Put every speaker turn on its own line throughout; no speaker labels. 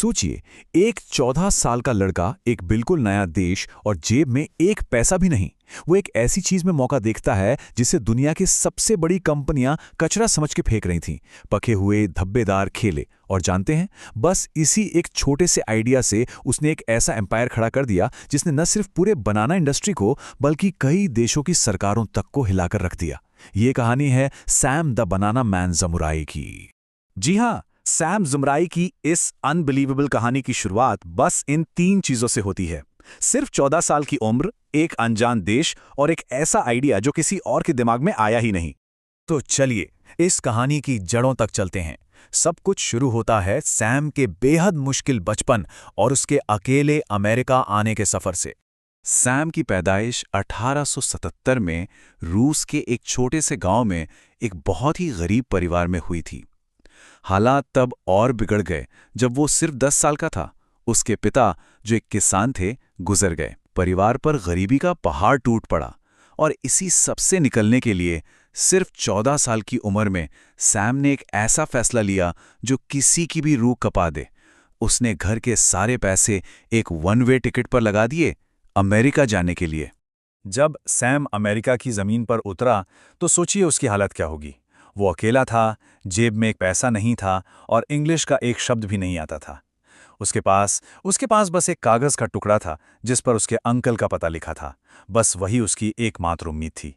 सोचिए, एक 14 साल का लड़का, एक बिल्कुल नया देश और जेब में एक पैसा भी नहीं। वो एक ऐसी चीज में मौका देखता है जिसे दुनिया की सबसे बड़ी कंपनियां कचरा समझ के फेंक रही थीं। पके हुए धब्बेदार खेले। और जानते हैं, बस इसी एक छोटे से आइडिया से उसने एक ऐसा एम्पायर खड़ा कर दिया जिसने न सिर्फ पूरे बनाना इंडस्ट्री को बल्कि कई देशों की सरकारों तक को हिलाकर रख दिया। ये कहानी है सैम द बनाना मैन ज़मुराई की।
जी हाँ, सैम ज़मुराई की इस अनबिलीवेबल कहानी की शुरुआत बस इन 3 चीजों से होती है। सिर्फ 14 साल की उम्र, एक अनजान देश और एक ऐसा आइडिया जो किसी और के दिमाग में आया ही नहीं।
तो चलिए इस कहानी की जड़ों तक चलते हैं। सब कुछ शुरू होता है सैम के बेहद मुश्किल बचपन और उसके अकेले अमेरिका आने के सफर से। सैम की पैदाइश 1877 में रूस के एक छोटे से गांव में एक बहुत ही गरीब परिवार में हुई थी। हालात तब और बिगड़ गए जब वो सिर्फ 10 साल का था। उसके पिता, जो एक किसान थे, गुजर गए। परिवार पर गरीबी का पहाड़ टूट पड़ा और इसी सब से निकलने के लिए सिर्फ 14 साल की उम्र में सैम ने एक ऐसा फैसला लिया जो किसी की भी रूह कपा दे। उसने घर के सारे पैसे एक वन वे टिकट पर लगा दिए, अमेरिका जाने के लिए।
जब सैम अमेरिका की जमीन पर उतरा तो सोचिए उसकी हालत क्या होगी। वो अकेला था, जेब में एक पैसा नहीं था और इंग्लिश का एक शब्द भी नहीं आता था। उसके पास बस एक कागज का टुकड़ा था जिस पर उसके अंकल का पता लिखा था। बस वही उसकी एकमात्र उम्मीद थी।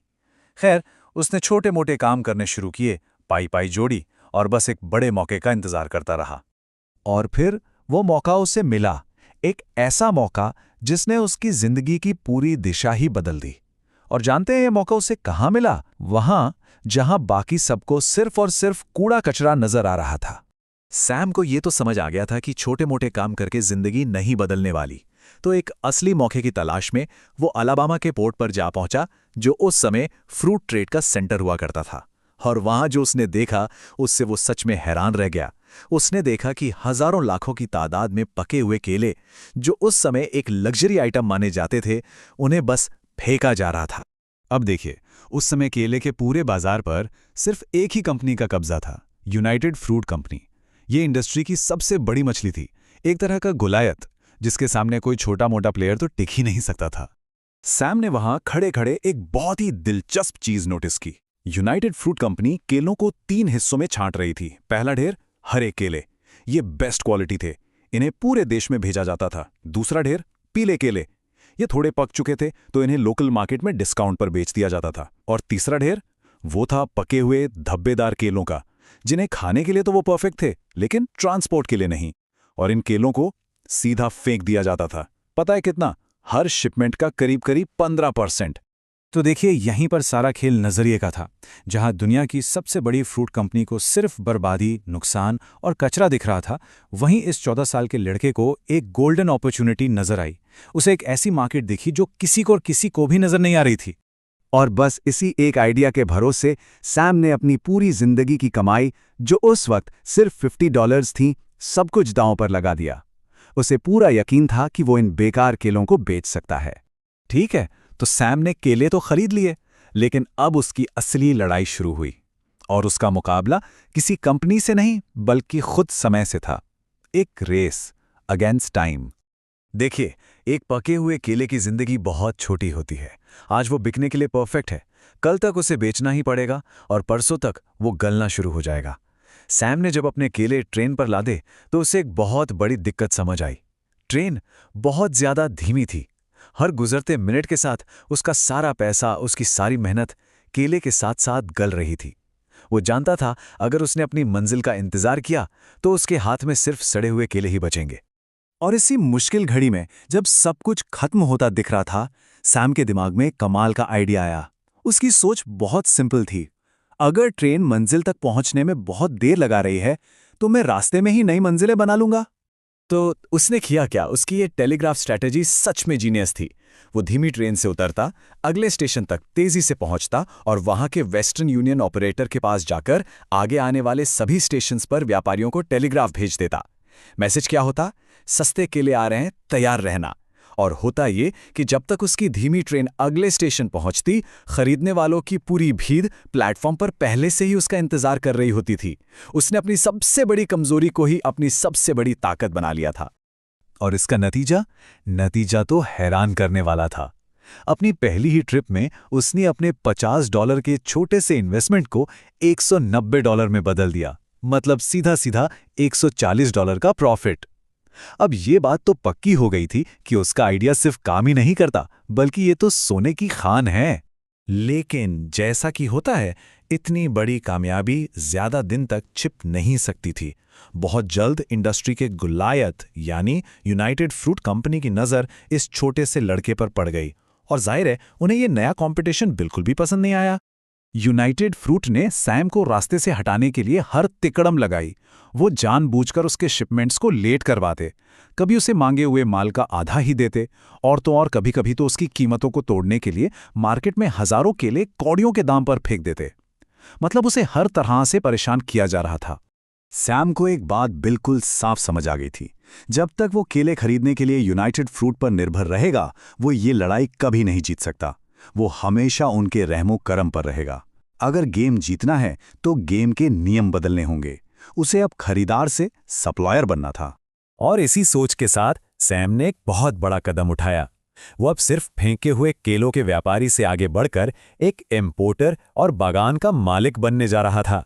खैर, उसने छोटे मोटे काम करने शुरू किए, पाई पाई जोड़ी और बस एक बड़े मौके का इंतजार करता रहा।
और फिर वो मौका उसे मिला, एक ऐसा मौका जिसने उसकी जिंदगी की पूरी दिशा ही बदल दी। और जानते हैं ये मौका उसे कहाँ मिला? वहां जहां बाकी सबको सिर्फ और सिर्फ कूड़ा कचरा नजर आ रहा था। सैम को ये तो समझ आ गया था कि छोटे मोटे काम करके जिंदगी नहीं बदलने वाली। तो एक असली मौके की तलाश में वो अलाबामा के पोर्ट पर जा पहुंचा, जो उस समय फ्रूट ट्रेड का सेंटर हुआ करता था। और वहां जो उसने देखा, उससे वो सच में हैरान रह गया। उसने देखा कि हजारों लाखों की तादाद में पके हुए केले, जो उस समय एक लग्जरी आइटम माने जाते थे, उन्हें बस फेंका जा रहा था। अब देखिए, उस समय केले के पूरे बाजार पर सिर्फ एक ही कंपनी का कब्जा था, यूनाइटेड फ्रूट कंपनी। ये इंडस्ट्री की सबसे बड़ी मछली थी, एक तरह का गुलायत, जिसके सामने कोई छोटा मोटा प्लेयर तो टिक ही नहीं सकता था। सैम ने वहां खड़े खड़े एक बहुत ही दिलचस्प चीज नोटिस की। यूनाइटेड फ्रूट कंपनी केलों को 3 हिस्सों में छांट रही थी। पहला ढेर हरे केले, ये बेस्ट क्वालिटी थे, इन्हें पूरे देश में भेजा जाता था। दूसरा ढेर पीले केले, ये थोड़े पक चुके थे तो इन्हें लोकल मार्केट में डिस्काउंट पर बेच दिया जाता था। और तीसरा ढेर, वो था पके हुए धब्बेदार केलों का, जिन्हें खाने के लिए तो वो परफेक्ट थे, लेकिन ट्रांसपोर्ट के लिए नहीं। और इन केलों को सीधा फेंक दिया जाता था। पता है कितना? हर शिपमेंट का करीब करीब 15%। तो देखिए, यहीं पर सारा खेल नजरिए का था। जहां दुनिया की सबसे बड़ी फ्रूट कंपनी को सिर्फ बर्बादी, नुकसान और कचरा दिख रहा था, वहीं इस 14 साल के लड़के को एक गोल्डन अपॉर्चुनिटी नजर आई। उसे एक ऐसी मार्केट दिखी जो किसी को भी नजर नहीं आ रही थी।
और बस इसी एक आइडिया के भरोसे सैम ने अपनी पूरी जिंदगी की कमाई, जो उस वक्त सिर्फ $50 थी, सब कुछ दांव पर लगा दिया। उसे पूरा यकीन था कि वो इन बेकार केलों को बेच सकता है।
ठीक है, तो सैम ने केले तो खरीद लिए, लेकिन अब उसकी असली लड़ाई शुरू हुई। और उसका मुकाबला किसी कंपनी से नहीं, बल्कि खुद समय से था। एक रेस अगेंस्ट टाइम। देखिए, एक पके हुए केले की जिंदगी बहुत छोटी होती है। आज वो बिकने के लिए परफेक्ट है, कल तक उसे बेचना ही पड़ेगा और परसों तक वो गलना शुरू हो जाएगा। सैम ने जब अपने केले ट्रेन पर लादे तो उसे एक बहुत बड़ी दिक्कत समझ आई। ट्रेन बहुत ज्यादा धीमी थी। हर गुजरते मिनट के साथ उसका सारा पैसा, उसकी सारी मेहनत केले के साथ साथ गल रही थी। वो जानता था अगर उसने अपनी मंजिल का इंतजार किया तो उसके हाथ में सिर्फ सड़े हुए केले ही बचेंगे।
और इसी मुश्किल घड़ी में जब सब कुछ खत्म होता दिख रहा था, सैम के दिमाग में कमाल का आइडिया आया। उसकी सोच बहुत सिंपल थी। अगर ट्रेन मंजिल तक पहुंचने में बहुत देर लगा रही है तो मैं रास्ते में ही नई मंजिलें बना लूंगा।
तो उसने किया क्या? उसकी ये टेलीग्राफ स्ट्रैटेजी सच में जीनियस थी। वो धीमी ट्रेन से उतरता, अगले स्टेशन तक तेजी से पहुंचता और वहां के वेस्टर्न यूनियन ऑपरेटर के पास जाकर आगे आने वाले सभी स्टेशंस पर व्यापारियों को टेलीग्राफ भेज देता। मैसेज क्या होता? सस्ते केले आ रहे हैं, तैयार रहना।
और होता ये कि जब तक उसकी धीमी ट्रेन अगले स्टेशन पहुंचती, खरीदने वालों की पूरी भीड़ प्लेटफॉर्म पर पहले से ही उसका इंतजार कर रही होती थी। उसने अपनी सबसे बड़ी कमजोरी को ही अपनी सबसे बड़ी ताकत बना लिया था। और इसका नतीजा तो हैरान करने वाला था। अपनी पहली ही ट्रिप में उसने अपने $50 के छोटे से इन्वेस्टमेंट को $190 में बदल दिया, मतलब सीधा $140 का प्रॉफिट। अब ये बात तो पक्की हो गई थी कि उसका आइडिया सिर्फ काम ही नहीं करता, बल्कि ये तो सोने की खान है। लेकिन जैसा कि होता है, इतनी बड़ी कामयाबी ज्यादा दिन तक छिप नहीं सकती थी। बहुत जल्द इंडस्ट्री के गुलायत यानी यूनाइटेड फ्रूट कंपनी की नज़र इस छोटे से लड़के पर पड़ गई, और जाहिर है उन्हें ये नया कंपटीशन बिल्कुल भी पसंद नहीं आया। यूनाइटेड फ्रूट ने सैम को रास्ते से हटाने के लिए हर तिकड़म लगाई। वो जानबूझकर उसके शिपमेंट्स को लेट करवाते, कभी उसे मांगे हुए माल का आधा ही देते, और तो और कभी-कभी तो उसकी कीमतों को तोड़ने के लिए मार्केट में हजारों केले कौड़ियों के दाम पर फेंक देते। मतलब उसे हर तरह से परेशान किया जा रहा था। सैम को एक बात बिल्कुल साफ समझ आ गई थी, जब तक वो केले खरीदने के लिए यूनाइटेड फ्रूट पर निर्भर रहेगा, वो ये लड़ाई कभी नहीं जीत सकता। वो हमेशा उनके रहमो करम पर रहेगा। अगर गेम जीतना है तो गेम के नियम बदलने होंगे। उसे अब खरीदार से सप्लायर बनना था। और इसी सोच के साथ सैम ने एक बहुत बड़ा कदम उठाया। वो अब सिर्फ फेंके हुए केलों के व्यापारी से आगे बढ़कर एक इम्पोर्टर और बागान का मालिक बनने जा रहा था।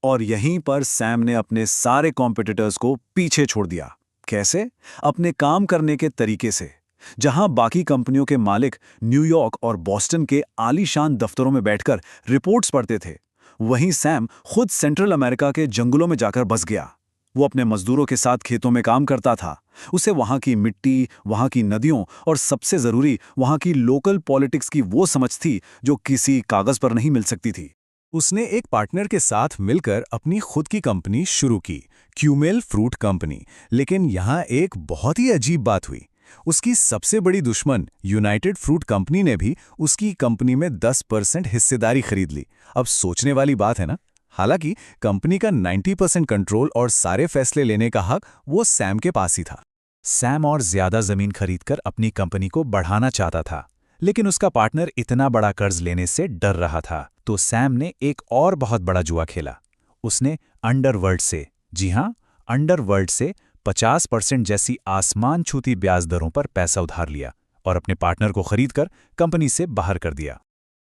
और यहीं पर सैम ने अपने सारे कॉम्पिटिटर्स को पीछे छोड़ दिया। कैसे? अपने काम करने के तरीके से। जहां बाकी कंपनियों के मालिक न्यूयॉर्क और बॉस्टन के आलीशान दफ्तरों में बैठकर रिपोर्ट्स पढ़ते थे, वहीं सैम खुद सेंट्रल अमेरिका के जंगलों में जाकर बस गया। वो अपने मजदूरों के साथ खेतों में काम करता था। उसे वहां की मिट्टी, वहां की नदियों और सबसे जरूरी वहां की लोकल पॉलिटिक्स की वो समझ थी जो किसी कागज पर नहीं मिल सकती थी। उसने एक पार्टनर के साथ मिलकर अपनी खुद की कंपनी शुरू की, क्यूमेल फ्रूट कंपनी। लेकिन यहां एक बहुत ही अजीब बात हुई। उसकी सबसे बड़ी दुश्मन यूनाइटेड फ्रूट कंपनी ने भी उसकी कंपनी में 10% हिस्सेदारी खरीद ली। अब सोचने वाली बात है ना। हालांकि कंपनी का 90% कंट्रोल और सारे फैसले लेने का हक वो सैम के पास ही था। सैम और ज्यादा जमीन खरीदकर अपनी कंपनी को बढ़ाना चाहता था, लेकिन उसका पार्टनर इतना बड़ा कर्ज लेने से डर रहा था। तो सैम ने एक और बहुत बड़ा जुआ खेला। उसने अंडरवर्ल्ड से, जी हां, अंडरवर्ल्ड से 50% जैसी आसमान छूती ब्याज दरों पर पैसा उधार लिया और अपने पार्टनर को खरीदकर कंपनी से बाहर कर दिया।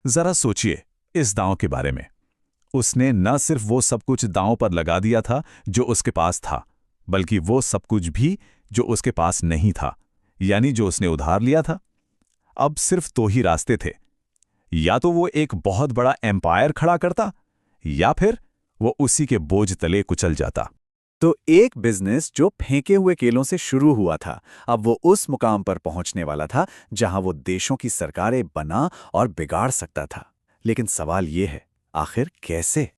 जरा सोचिए इस दांव के बारे में। उसने न सिर्फ वो सब कुछ दांव पर लगा दिया था जो उसके पास था, बल्कि वो सब कुछ भी जो उसके पास नहीं था, यानी जो उसने उधार लिया था। अब सिर्फ दो ही रास्ते थे, या तो वो एक बहुत बड़ा एम्पायर खड़ा करता, या फिर वो उसी के बोझ तले कुचल जाता। तो एक बिजनेस जो फेंके हुए केलों से शुरू हुआ था, अब वो उस मुकाम पर पहुंचने वाला था जहां वो देशों की सरकारें बना और बिगाड़ सकता था। लेकिन सवाल ये है, आखिर कैसे?